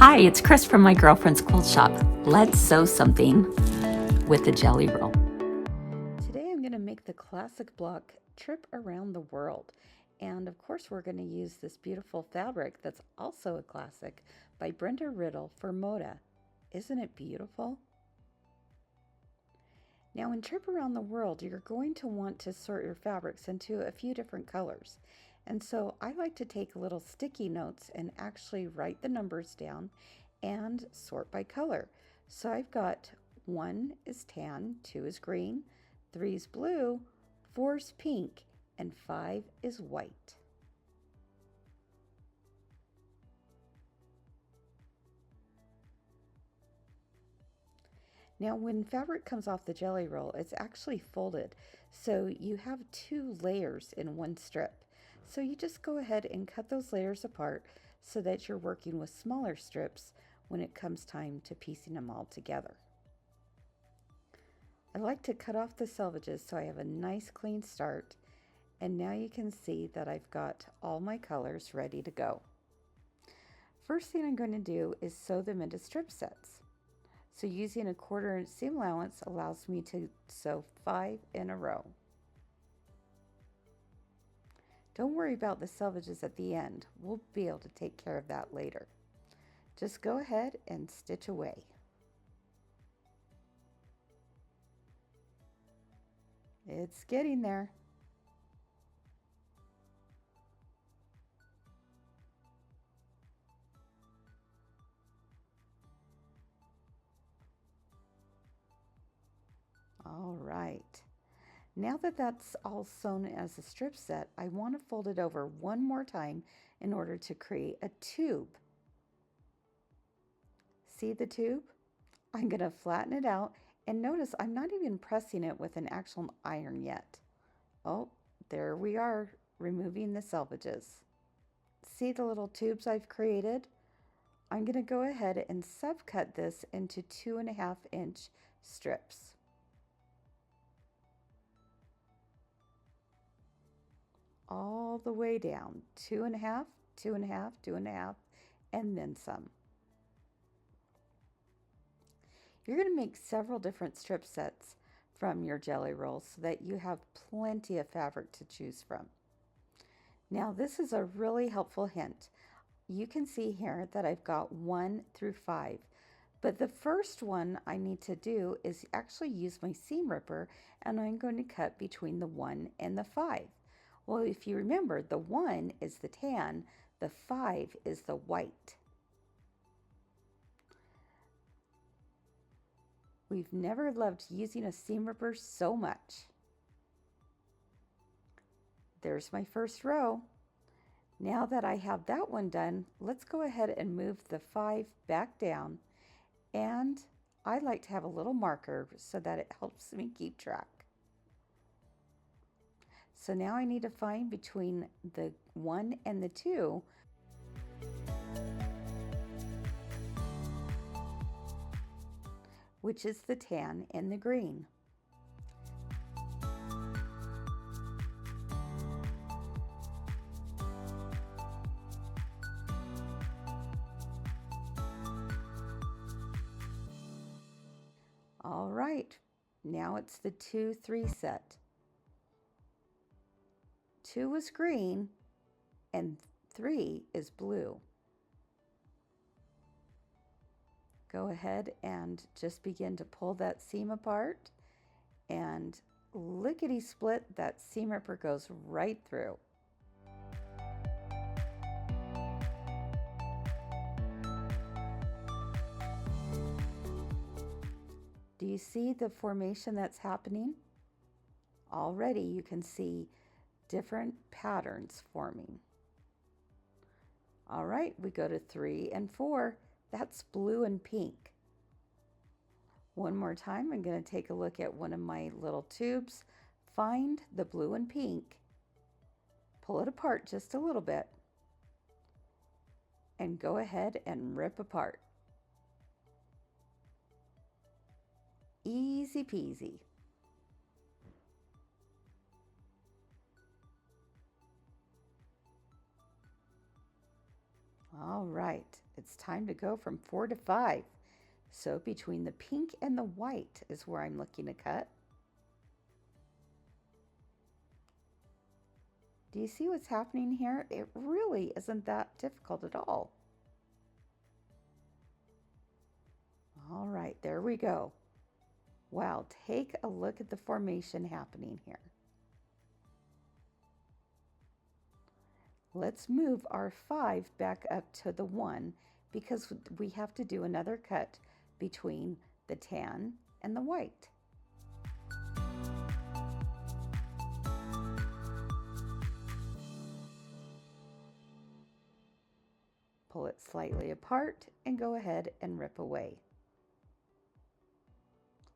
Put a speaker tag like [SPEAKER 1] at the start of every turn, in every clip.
[SPEAKER 1] Hi, it's Chris from My Girlfriend's Quilt Shop. Let's sew something with the jelly roll.
[SPEAKER 2] Today I'm going to make the classic block Trip Around the World. And of course we're going to use this beautiful fabric that's also a classic by Brenda Riddle for Moda. Isn't it beautiful? Now in Trip Around the World, you're going to want to sort your fabrics into a few different colors. And so I like to take little sticky notes and actually write the numbers down and sort by color. So I've got 1 is tan, 2 is green, 3 is blue, 4 is pink, and 5 is white. Now when fabric comes off the jelly roll, it's actually folded, so you have 2 layers in one strip. So you just go ahead and cut those layers apart so that you're working with smaller strips when it comes time to piecing them all together. I like to cut off the selvages so I have a nice clean start, and now you can see that I've got all my colors ready to go. First thing I'm going to do is sew them into strip sets. So using a 1/4 inch seam allowance allows me to sew 5 in a row. Don't worry about the selvages at the end. We'll be able to take care of that later. Just go ahead and stitch away. It's getting there. All right. Now that that's all sewn as a strip set, I want to fold it over one more time in order to create a tube. See the tube? I'm going to flatten it out, and notice I'm not even pressing it with an actual iron yet. Oh, there we are, removing the selvages. See the little tubes I've created? I'm going to go ahead and subcut this into 2.5 inch strips. All the way down, 2.5, 2.5, 2.5, and then some. You're going to make several different strip sets from your jelly rolls so that you have plenty of fabric to choose from. Now this is a really helpful hint. You can see here that I've got 1 through 5, but the first one I need to do is actually use my seam ripper, and I'm going to cut between the 1 and the 5. Well, if you remember, the 1 is the tan, the 5 is the white. We've never loved using a seam ripper so much. There's my first row. Now that I have that one done, let's go ahead and move the 5 back down, and I like to have a little marker so that it helps me keep track. So now I need to find between the 1 and the 2 which is the tan and the green. All right, now it's the 2-3 set. 2 is green and 3 is blue. Go ahead and just begin to pull that seam apart, and lickety split, that seam ripper goes right through. Do you see the formation that's happening? Already you can see different patterns forming. All right, we go to 3 and 4. That's blue and pink. One more time, I'm going to take a look at one of my little tubes, find the blue and pink, pull it apart just a little bit, and go ahead and rip apart. Easy peasy. All All right, it's time to go from 4 to 5. So between the pink and the white is where I'm looking to cut. Do you see what's happening here? It really isn't that difficult at all. All right, there we go. Wow, take a look at the formation happening here. Let's move our 5 back up to the 1 because we have to do another cut between the tan and the white. Pull it slightly apart and go ahead and rip away.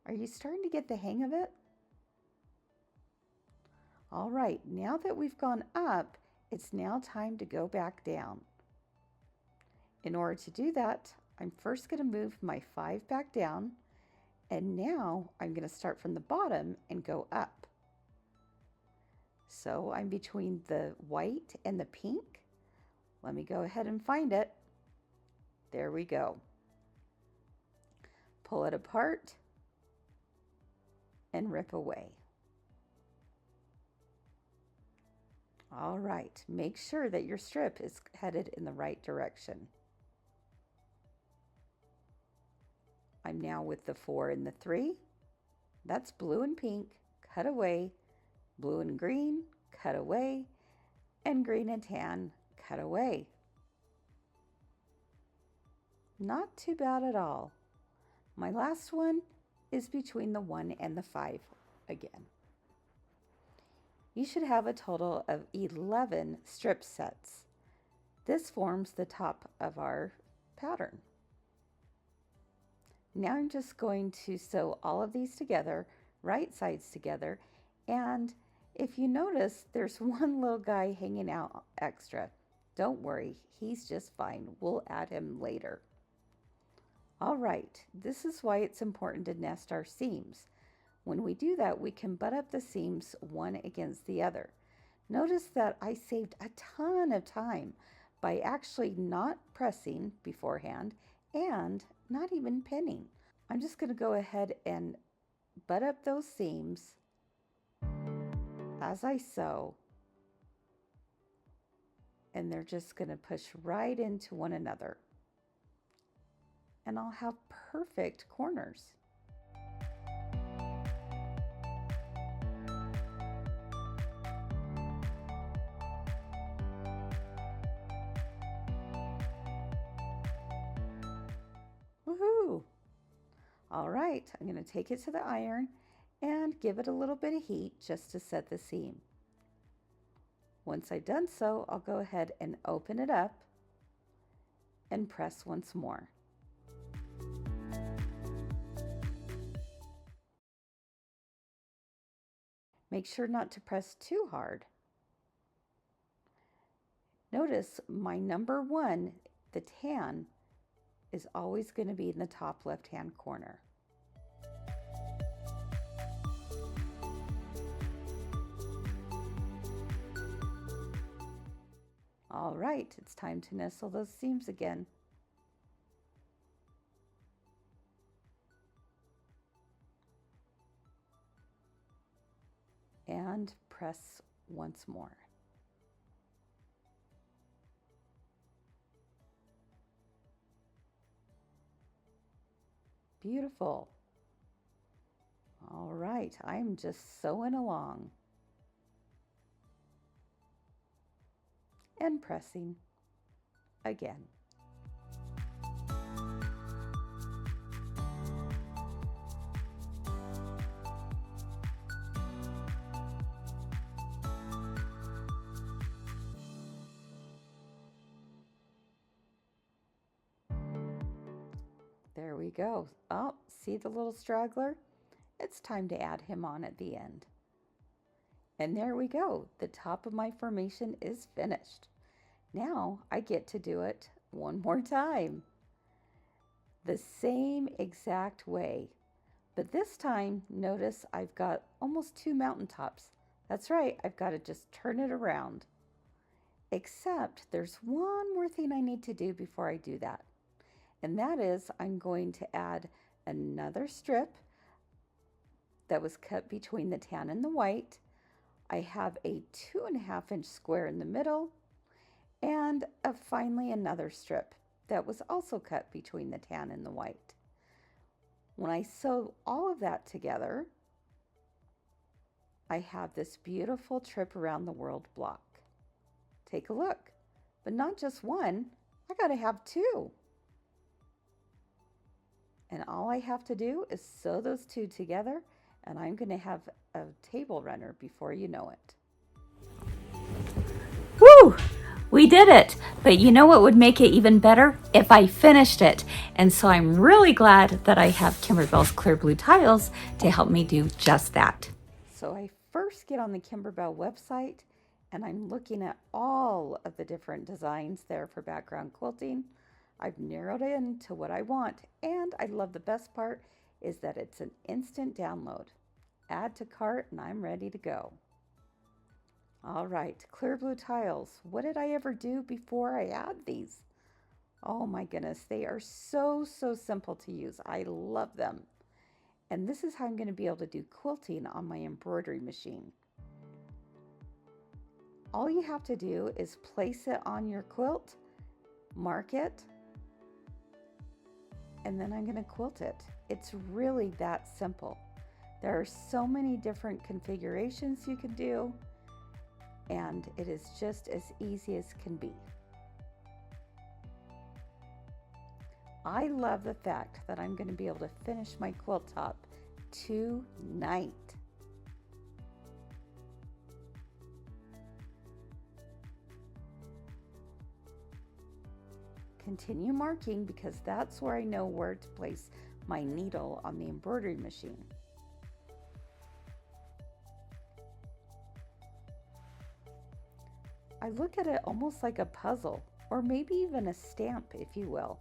[SPEAKER 2] Are you starting to get the hang of it? All right, now that we've gone up, it's now time to go back down. In order to do that, I'm first going to move my 5 back down, and now I'm going to start from the bottom and go up. So I'm between the white and the pink. Let me go ahead and find it. There we go. Pull it apart and rip away. All right, make sure that your strip is headed in the right direction. I'm now with the 4 and the 3. That's blue and pink, cut away, blue and green, cut away, and green and tan, cut away. Not too bad at all. My last one is between the 1 and the 5 again. You should have a total of 11 strip sets. This forms the top of our pattern. Now I'm just going to sew all of these together, right sides together, and if you notice, there's one little guy hanging out extra. Don't worry, he's just fine. We'll add him later. All right, this is why it's important to nest our seams. When we do that, we can butt up the seams one against the other. Notice that I saved a ton of time by actually not pressing beforehand and not even pinning. I'm just going to go ahead and butt up those seams as I sew, and they're just going to push right into one another. And I'll have perfect corners. Woohoo! All right, I'm going to take it to the iron and give it a little bit of heat just to set the seam. Once I've done so, I'll go ahead and open it up and press once more. Make sure not to press too hard. Notice my number 1, the tan, is always going to be in the top left-hand corner. All right, it's time to nestle those seams again. And press once more. Beautiful. All right, I'm just sewing along and pressing again. There we go. Oh, see the little straggler? It's time to add him on at the end. And there we go. The top of my formation is finished. Now I get to do it one more time. The same exact way. But this time, notice I've got almost 2 mountaintops. That's right, I've got to just turn it around. Except there's one more thing I need to do before I do that. And that is I'm going to add another strip that was cut between the tan and the white. I have a 2.5 inch square in the middle and finally another strip that was also cut between the tan and the white. When I sew all of that together, I have this beautiful trip around the world block. Take a look, but not just one, I gotta have two. And all I have to do is sew those two together, and I'm gonna have a table runner before you know it.
[SPEAKER 1] Woo! We did it! But you know what would make it even better? If I finished it. And so I'm really glad that I have Kimberbell's Clear Blue Tiles to help me do just that.
[SPEAKER 2] So I first get on the Kimberbell website and I'm looking at all of the different designs there for background quilting. I've narrowed in to what I want, and I love the best part is that it's an instant download. Add to cart and I'm ready to go. All right, Clear Blue Tiles. What did I ever do before I add these? Oh my goodness, they are so simple to use. I love them. And this is how I'm going to be able to do quilting on my embroidery machine. All you have to do is place it on your quilt, mark it, and then I'm going to quilt it. It's really that simple. There are so many different configurations you can do, and it is just as easy as can be. I love the fact that I'm going to be able to finish my quilt top tonight. Continue marking because that's where I know where to place my needle on the embroidery machine. I look at it almost like a puzzle, or maybe even a stamp, if you will.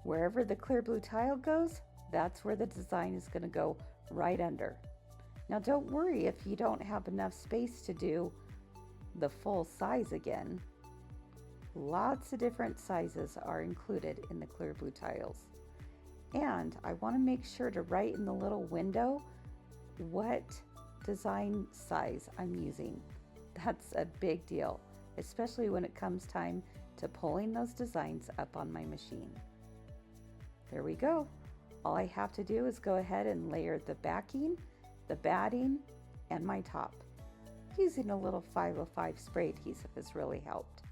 [SPEAKER 2] Wherever the clear blue tile goes, that's where the design is going to go right under. Now don't worry if you don't have enough space to do the full size again. Lots of different sizes are included in the clear blue tiles. And I want to make sure to write in the little window what design size I'm using. That's a big deal, especially when it comes time to pulling those designs up on my machine. There we go. All I have to do is go ahead and layer the backing, the batting, and my top. Using a little 505 spray adhesive has really helped.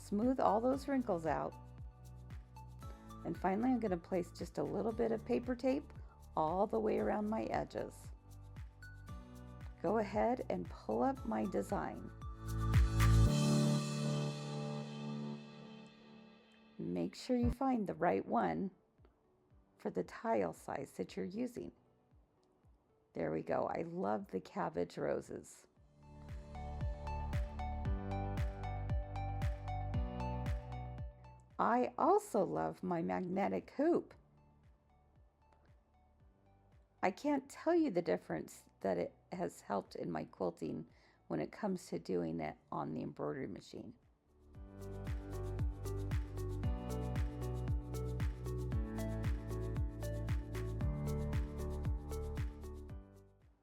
[SPEAKER 2] Smooth all those wrinkles out. And finally, I'm going to place just a little bit of paper tape all the way around my edges. Go ahead and pull up my design. Make sure you find the right one for the tile size that you're using. There we go. I love the cabbage roses. I also love my magnetic hoop. I can't tell you the difference that it has helped in my quilting when it comes to doing it on the embroidery machine.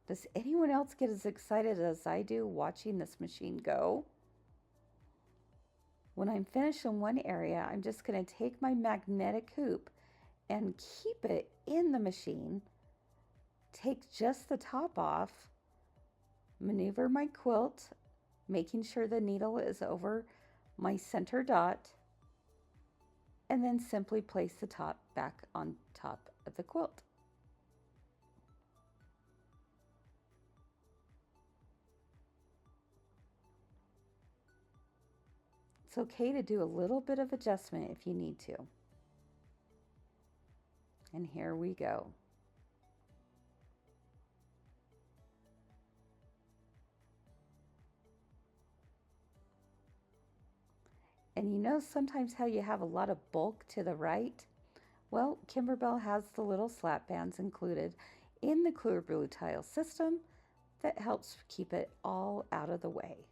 [SPEAKER 2] Does anyone else get as excited as I do watching this machine go? When I'm finished in one area, I'm just going to take my magnetic hoop and keep it in the machine, take just the top off, maneuver my quilt, making sure the needle is over my center dot, and then simply place the top back on top of the quilt. It's okay to do a little bit of adjustment if you need to. And here we go. And you know sometimes how you have a lot of bulk to the right? Well, Kimberbell has the little slat bands included in the Clear Blue Tile system that helps keep it all out of the way.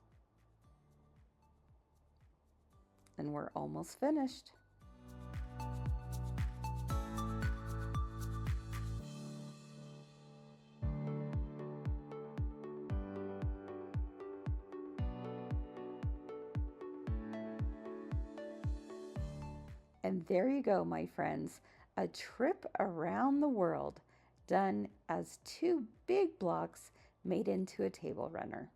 [SPEAKER 2] and we're almost finished. And there you go, my friends, a trip around the world done as two big blocks made into a table runner.